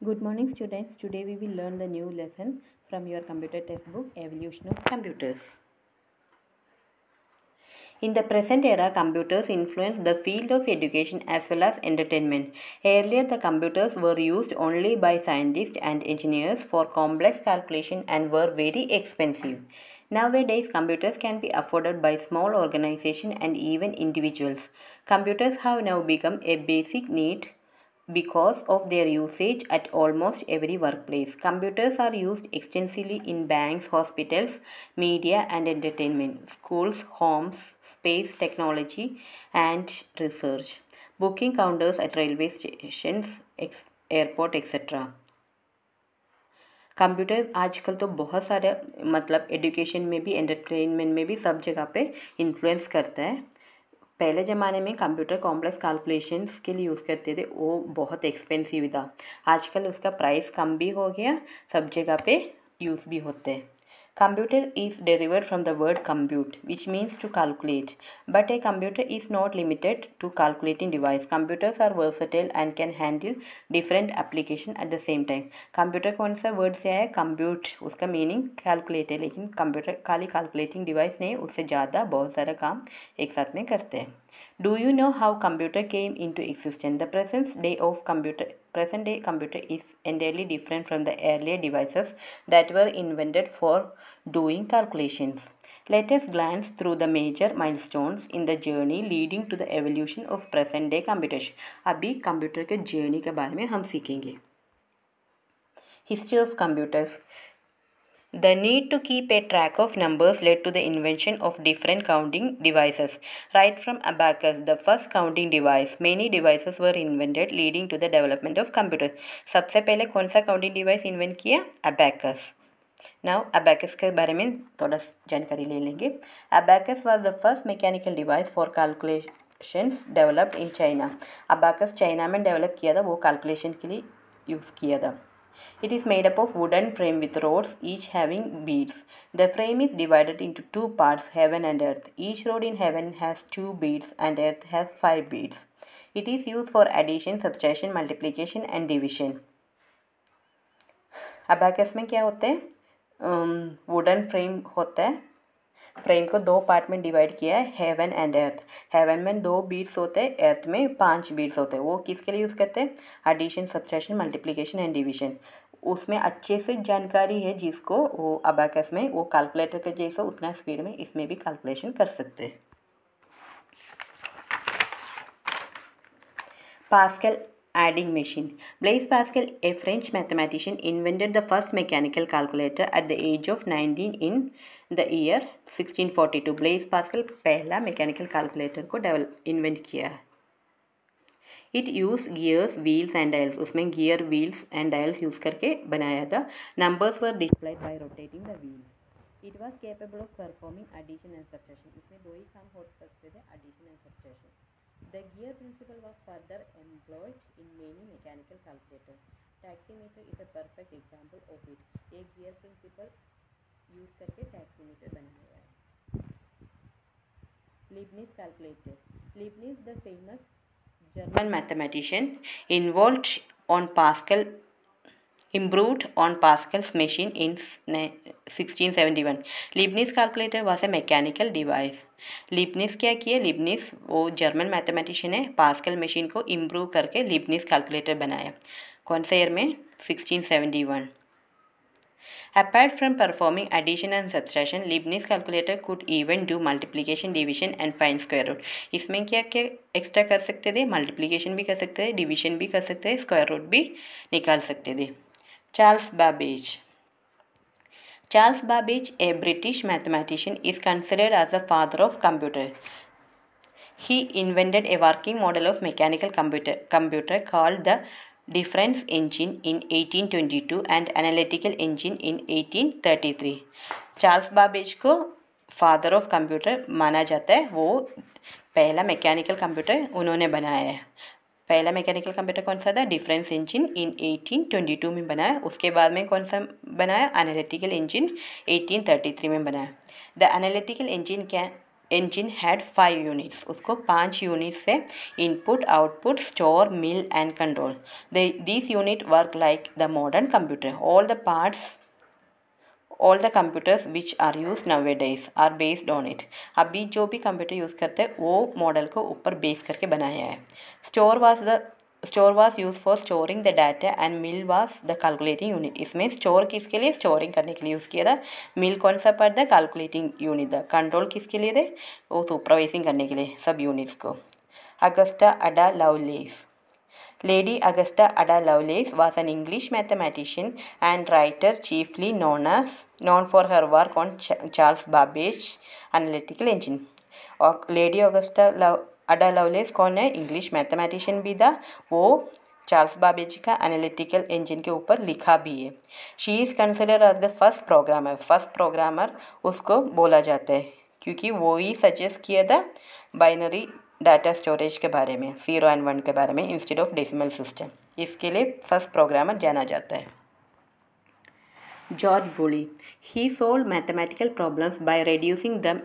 Good morning, students. Today we will learn the new lesson from your computer textbook, Evolution of Computers. In the present era, computers influence the field of education as well as entertainment. Earlier, the computers were used only by scientists and engineers for complex calculation and were very expensive. Nowadays, computers can be afforded by small organizations and even individuals. Computers have now become a basic need because of their usage at almost every workplace. Computers are used extensively in banks, hospitals, media and entertainment, schools, homes, space technology and research, booking counters at railway stations, airport etc. Computer आजकल तो बहुत सारे मतलब education में भी entertainment में भी सब जगह पे इन्फ्लुएंस करता है। पहले ज़माने में कंप्यूटर कॉम्प्लेक्स कैलकुलेशंस के लिए यूज़ करते थे, वो बहुत एक्सपेंसिव था। आजकल उसका प्राइस कम भी हो गया, सब जगह पे यूज़ भी होते हैं। Computer is derived from the word compute, which means to calculate. But a computer is not limited to calculating device. Computers are versatile and can handle different application at the same time. Computer कौन सा word से आया? Compute, उसका meaning calculate है, लेकिन computer खाली calculating device नहीं, उससे ज़्यादा बहुत सारा काम एक साथ में करते हैं। Do you know how computer came into existence? The present day computer is entirely different from the earlier devices that were invented for doing calculations. Let us glance through the major milestones in the journey leading to the evolution of present day computers. अभी computer के journey के बारे में हम सीखेंगे। History of computers. The need to keep a track of numbers led to the invention of different counting devices. Right from abacus, the first counting device, many devices were invented leading to the development of computers. सबसे पहले कौन सा counting device invent किया? Abacus. Now abacus के बारे में थोड़ा जानकारी ले लेंगे। Abacus was the first mechanical device for calculations developed in China. Abacus China में डेवलप किया था, वो कैलकुलेशन के लिए यूज़ किया था। It is made up of wooden frame with rods, each having beads. The frame is divided into two parts, heaven and earth. Each rod in heaven has 2 beads and earth has 5 beads. It is used for addition, subtraction, multiplication and division. Abacus में क्या होते हैं? Wooden frame होता है। Frame को 2 part में divide किया है, हेवन एंड अर्थ। हेवन में 2 बीड्स होते हैं, अर्थ में 5 बीड्स होते हैं। वो किसके लिए यूज़ करते हैं? Addition, subtraction, multiplication and division. उसमें अच्छे से जानकारी है जिसको वो अबाकस में वो कैलकुलेटर के जैसा उतना स्पीड में इसमें भी कैलकुलेशन कर सकते हैं। Pascal adding machine. Blaise Pascal, a French mathematician, invented the first mechanical calculator at the age of 19 in the year 1642. Blaise Pascal पहला मैकेनिकल कैलकुलेटर को इन्वेंट किया है। It use gears, wheels and dials. उसमें gear, wheels and dials use करके बनाया था। Numbers were displayed by rotating the wheels. It was capable of performing addition and subtraction. इसमें 2 ही काम हो सकते थे, addition and subtraction. The gear principle was further employed in many mechanical calculators. Taximeter is a perfect example of it. एक gear principle use करके taximeter बनाया है। Leibniz calculator. Leibniz, the famous German mathematician, improved on Pascal's machine in 1671. Leibniz calculator was a mechanical device. Leibniz क्या किया? Leibniz वो German mathematician है, pascal machine को improve करके Leibniz कैलकुलेटर बनाया। कौन से ईयर में? 1671. Apart from performing addition and subtraction, Leibniz calculator could even do multiplication, division and find square root. इसमें क्या क्या एक्स्ट्रा कर सकते थे? मल्टीप्लिकेशन भी कर सकते थे, डिविजन भी कर सकते थे, स्क्वायर रूट भी निकाल सकते थे। Charles Babbage. Charles Babbage, a British mathematician, is considered as the father of computer. He invented a working model of mechanical computer called the difference engine in 1822 and analytical engine in 1833. Charles Babbage को father of computer माना जाता है। वो पहला mechanical computer उन्होंने बनाया है। पहला मैकेनिकल कंप्यूटर कौन सा था? डिफरेंस इंजन इन 1822 में बनाया। उसके बाद में कौन सा बनाया? एनालिटिकल इंजन 1833 में बनाया। The analytical engine can engine had 5 units. उसको 5 units से input, output, store, mill and control. These units work like the modern computer. All the computers which are used nowadays are based on it. अभी जो भी computer use करते हैं वो model को ऊपर बेस करके बनाया है. Store was use for storing the data and mill was the calculating unit. इसमें स्टोर किसके लिए? स्टोरिंग करने के लिए यूज़ किया था. मिल कौन सा पार्ट था? कैलकुलेटिंग यूनिट था. कंट्रोल किसके लिए थे? वो सुपरवाइजिंग करने के लिए सब यूनिट्स को. Augusta Ada Lovelace. Lady Augusta Ada Lovelace was an English mathematician and writer chiefly known for her work on Charles Babbage analytical engine. और लेडी ऑगस्टा अडा लवलेस कौन है? इंग्लिश मैथमेटिशियन भी था. वो चार्ल्स बाबेज का analytical engine के ऊपर लिखा भी है. She is considered as the first programmer उसको बोला जाता है क्योंकि वो ही सजेस्ट किया था बाइनरी डाटा स्टोरेज के बारे में, 0 and 1 के बारे में इंस्टेड ऑफ डेसिमल सिस्टम. इसके लिए फर्स्ट प्रोग्रामर जाना जाता है. जॉर्ज बुली. ही solve mathematical problems bye reducing दम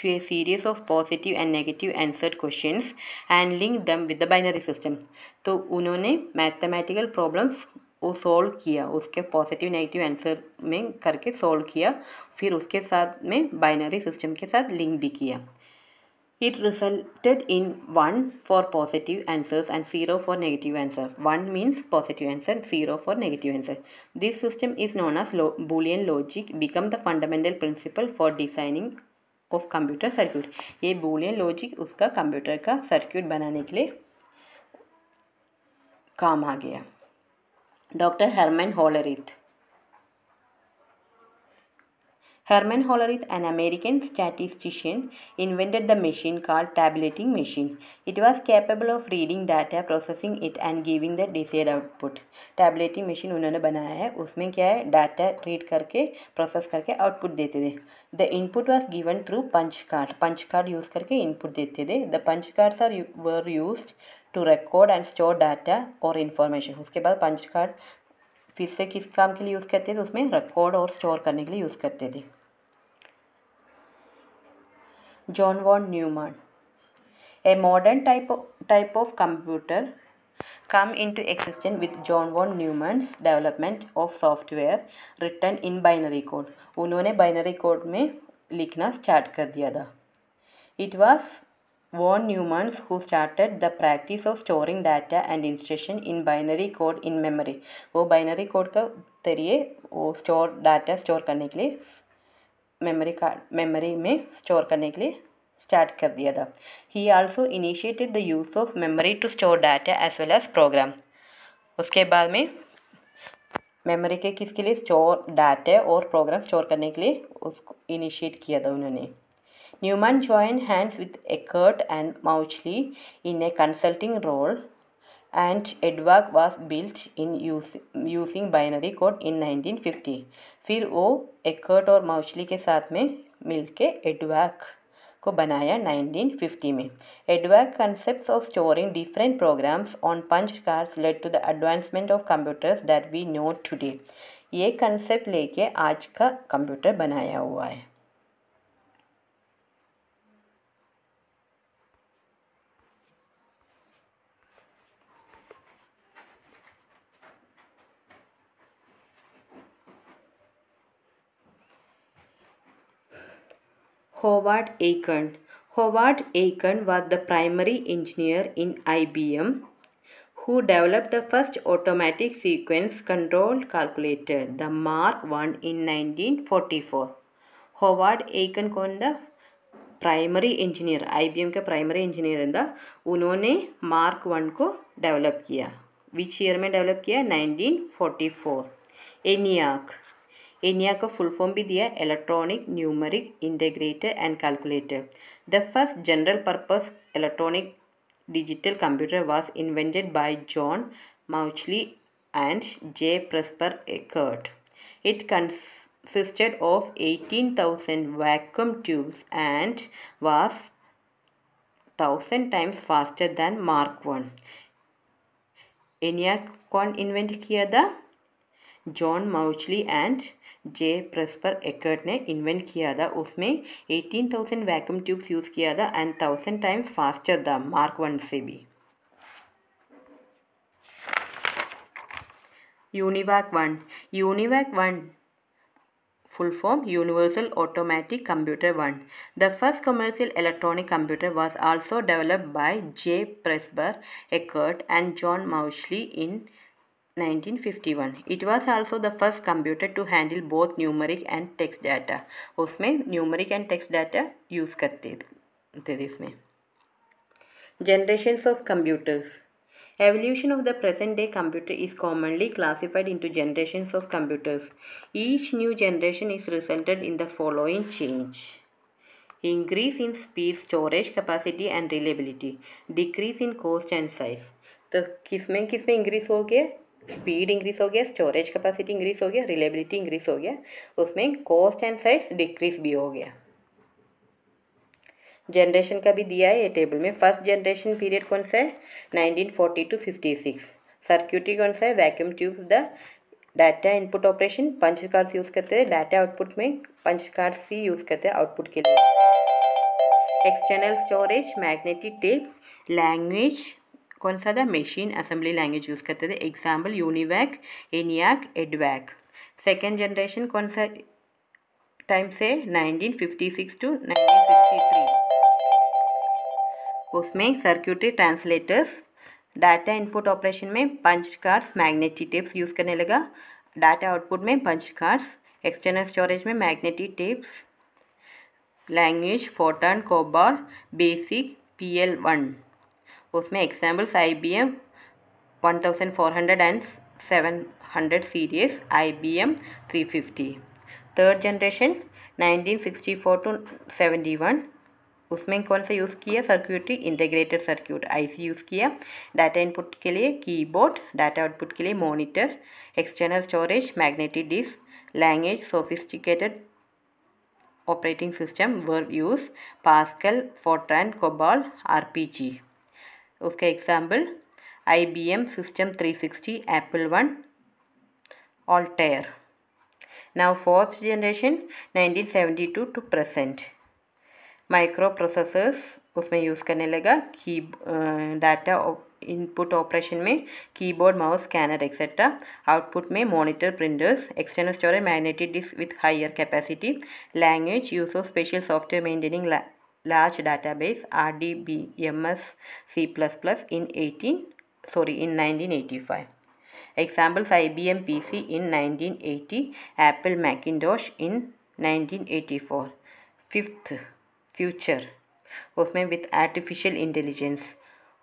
to a series of positive and negative answered questions and link them with the binary system. तो उन्होंने मैथमेटिकल प्रॉब्लम्स वो सॉल्व किया, उसके पॉजिटिव नेगेटिव आंसर में करके सॉल्व किया, फिर उसके साथ में बाइनरी सिस्टम के साथ लिंक भी किया. It resulted in 1 for positive answers and 0 for negative answer. 1 means positive answer, 0 for negative answer. This system is known as Boolean logic, become the fundamental principle for designing of computer circuit. ये Boolean logic उसका computer का circuit बनाने के लिए काम आ गया. Doctor Herman Hollerith. Herman Hollerith, an American statistician, invented the machine called tabulating machine. It was capable of reading data, processing it and giving the desired output. Tabulating machine उन्होंने बनाया है. उसमें क्या है? डाटा रीड करके process करके output देते थे. The input was given through punch card use करके इनपुट देते थे. The punch cards were used to record and store data or information. उसके बाद पंच कार्ड फिर से किस काम के लिए यूज़ करते थे? उसमें रिकॉर्ड और स्टोर करने के लिए यूज़ करते थे. John von Neumann. A modern type of computer come into existence with John von Neumann's development of software written in binary code. उन्होंने बाइनरी कोड में लिखना स्टार्ट कर दिया था. It was von Neumann who started the practice of storing data and instruction in binary code in memory. वो binary code का जरिए वो डाटा स्टोर करने के लिए मेमोरी में स्टोर करने के लिए स्टार्ट कर दिया था. He also initiated the use of memory to store data as well as program. उसके बाद में मेमोरी के किसके लिए? स्टोर डाटा और प्रोग्राम स्टोर करने के लिए उसको इनिशिएट किया था उन्होंने. Neumann joined hands with Eckert and Mauchly in a consulting role and EDVAC was built in using binary code in 1950. फिर वो Eckert और Mauchly के साथ में मिलके EDVAC को बनाया 1950 में. EDVAC concepts of storing different programs on punch cards led to the advancement of computers that we know today. ये कंसेप्ट लेके आज का कंप्यूटर बनाया हुआ है. Howard Aiken. Howard Aiken was the primary engineer in IBM who developed the first automatic sequence control calculator, the Mark I in 1944. Howard Aiken कौन था? Primary engineer, IBM का प्राइमरी इंजीनियर था. उन्होंने Mark I को develop किया. Which year में develop किया? 1944. ENIAC का फुल फॉर्म भी दिया, electronic numeric integrator and calculator. The first general purpose electronic digital computer was invented by John Mauchly and J. Presper Eckert. It consisted of 18,000 vacuum tubes and was 1,000 times faster than Mark I. ENIAC कौन invent किया था? John Mauchly and J Presper Eckert ने invent किया था। उसमें 18,000 vacuum tubes use किया था and 1000 times faster था मार्क 1 से भी। UNIVAC 1 full form Universal Automatic Computer 1. The first commercial electronic computer was also developed by J. Presper Eckert and John Mauchly in 1951. It was also the first computer to handle both numeric and text data. उसमें numeric and text data use करते थे इसमें। Generations of computers. Evolution of the present-day computer is commonly classified into generations of computers. Each new generation is resulted in the following change: increase in speed, storage capacity and reliability, decrease in cost and size. तो किसमें increase हो गया? Speed increase हो गया, storage capacity increase हो गया, reliability increase हो गया, उसमें कॉस्ट एंड साइज डिक्रीज भी हो गया। जनरेशन का भी दिया है ये टेबल में। फर्स्ट जनरेशन पीरियड कौन सा है? 1940 to 56। सर्क्यूटरी कौन सा है? Vacuum tube. The data input operation punch cards use करते हैं, डाटा आउटपुट में पंच कार्ड्स ही यूज़ करते हैं आउटपुट के लिए। External storage magnetic tape. Language कौन सा था? मशीन असेंबली लैंग्वेज यूज़ करते थे। Example UNIVAC, ENIAC, EDVAC. Second generation कौन सा टाइम से? 1956 to 1963। उसमें circuitry translators, data input operation में punch cards magnetic tapes use करने लगा, डाटा आउटपुट में पंच कार्ड्स, एक्सटर्नल स्टोरेज में magnetic tapes. Language FORTRAN, COBOL, BASIC, PL1। उसमें examples IBM 1400 and 700 series, IBM 350। Third generation 1964 to 71। उसमें कौन सा use किया? Circuitry integrated circuit IC use किया। डाटा इनपुट के लिए कीबोर्ड, डाटा आउटपुट के लिए monitor. External storage magnetic disk. Language sophisticated operating system were use, Pascal, Fortran, COBOL, RPG। उसका example IBM system 360, Apple 1, Altair। Now fourth generation 1972 to present। Microprocessors उसमें use करने लगा। Data input operation में keyboard, mouse, scanner etcetera. Output में monitor, printers. External storage magnetic disk with higher capacity. Language use of special software maintaining large database, RDBMS, C++ in 1985। Examples IBM PC in 1980, Apple Macintosh in 1984। Fifth future उसमें with artificial intelligence,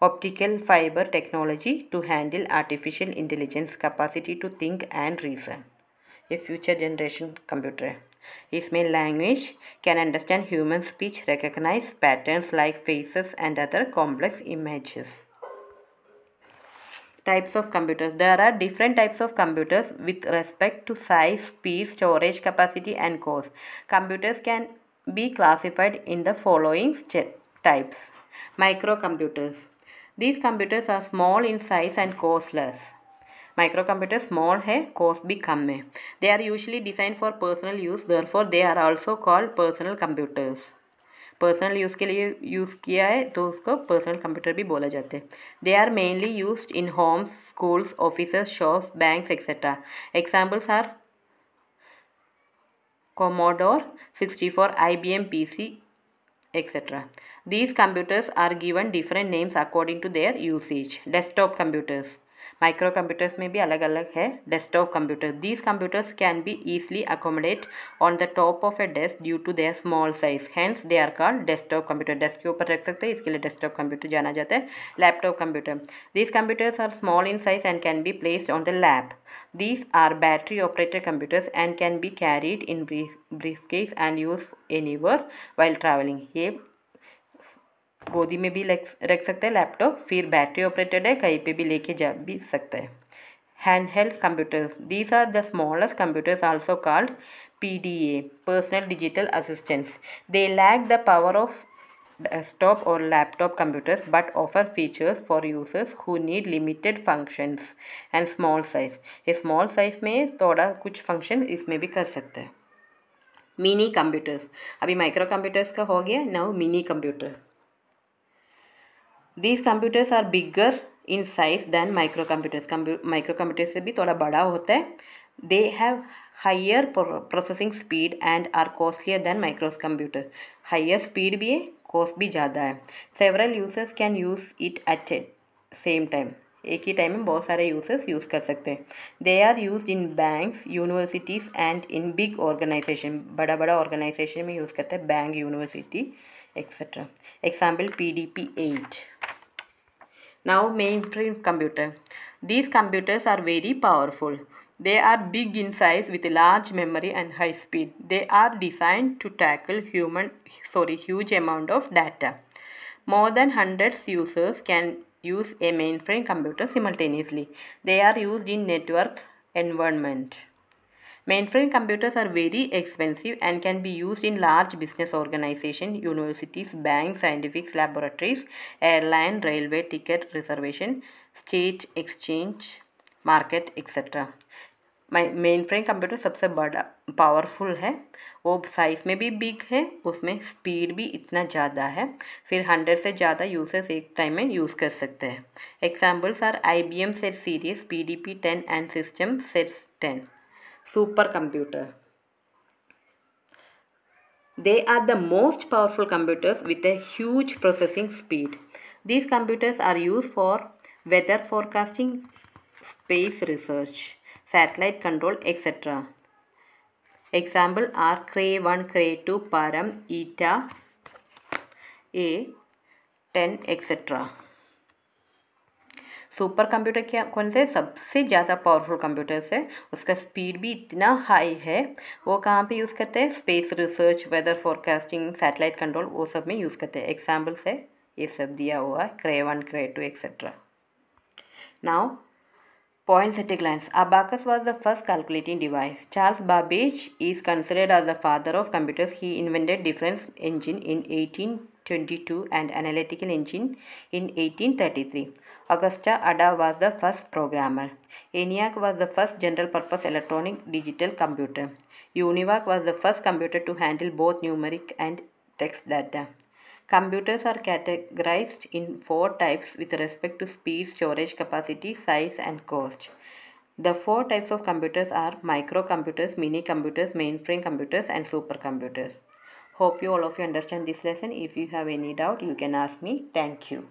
optical fibre technology to handle artificial intelligence, capacity to think and reason. ये future generation computer है। इसमें language can understand human speech, recognise patterns like faces and other complex images. Types of computers. There are different types of computers with respect to size, speed, storage capacity and cost. Computers can be classified in the following types. Microcomputers. These computers are small in size and costless. Microcomputers small है, cost भी कम है. They are usually designed for personal use, therefore they are also called personal computers. Personal use के लिए use किया है तो उसको personal computer भी बोला जाता है। They are mainly used in homes, schools, offices, shops, banks etcetera. Examples are Commodore 64, IBM PC, etc. These computers are given different names according to their usage. Desktop computers. Microcomputers में भी अलग अलग है. Desktop computers. These computers can be easily accommodated on the top of a desk due to their small size. Hence they are called desktop computer. Desk के ऊपर रख सकते हैं, इसके लिए desktop computer जाना जाता है. Laptop computer. These computers are small in size and can be placed on the lap. These are battery operated computers and can be carried in briefcase and used anywhere while traveling. ये गोदी में भी रख सकते हैं laptop, फिर battery operated है, कहीं पे भी लेके जा भी सकता है. Hand held computers. These are the smallest computers also called PDA, personal digital assistants. They lack the power of desktop or laptop computers but offer features for users who need limited functions and small size. ये small size में थोड़ा कुछ function इसमें भी कर सकते हैं. Mini computers, अभी माइक्रो कंप्यूटर्स का हो गया. Now mini computer. These computers are bigger in size than micro computers. Micro computer से भी थोड़ा बड़ा होता है. They have higher processing speed and are costlier than micro computer. Higher speed भी है, cost भी ज़्यादा है. Several users can use it at a same time. एक ही टाइम में बहुत सारे यूजर्स यूज़ कर सकते हैं. They are use in banks, universities and in big organization. बड़ा बड़ा ऑर्गेनाइजेशन में यूज़ करते हैं, bank, university etcetera. Example PDP-8. Now mainframe computer. These computers are very powerful. They are big in size with large memory and high speed. They are designed to tackle huge amount of data. More than hundreds users can use a mainframe computer simultaneously. They are used in network environment. Mainframe computers are very expensive and can be used in large business organizations, universities, banks, scientific laboratories, airline, railway ticket reservation, state exchange, market, etc. Mainframe computer सबसे बड़ा powerful है, वो size में भी big है, उसमें speed भी इतना ज़्यादा है, फिर 100 से ज़्यादा यूजर्स एक टाइम में यूज़ कर सकते हैं. Examples are IBM set series, PDP-10 and system set 10. Supercomputer. They are the most powerful computers with a huge processing speed. These computers are used for weather forecasting, space research, satellite control, etc. Example are Cray 1, Cray 2, Param, Eta, A10, etc. Super computer क्या कौन से सबसे ज़्यादा powerful computers है, उसका speed भी इतना high है. वो कहाँ पे यूज़ करते हैं? Space research, weather forecasting, satellite control, वो सब में यूज़ करते हैं. एग्जाम्पल्स है ये सब दिया हुआ है, Cray 1, Cray 2 etcetera. Now points at a glance. Abacus was the first calculating device. Charles Babbage is considered as the father of computers. He invented difference engine in 1822 and analytical engine in 1833. Augusta Ada was the first programmer. ENIAC was the first general-purpose electronic digital computer. UNIVAC was the first computer to handle both numeric and text data. Computers are categorized in 4 types with respect to speed, storage capacity, size, and cost. The 4 types of computers are microcomputers, mini computers, mainframe computers, and supercomputers. Hope all of you understand this lesson. If you have any doubt, you can ask me. Thank you.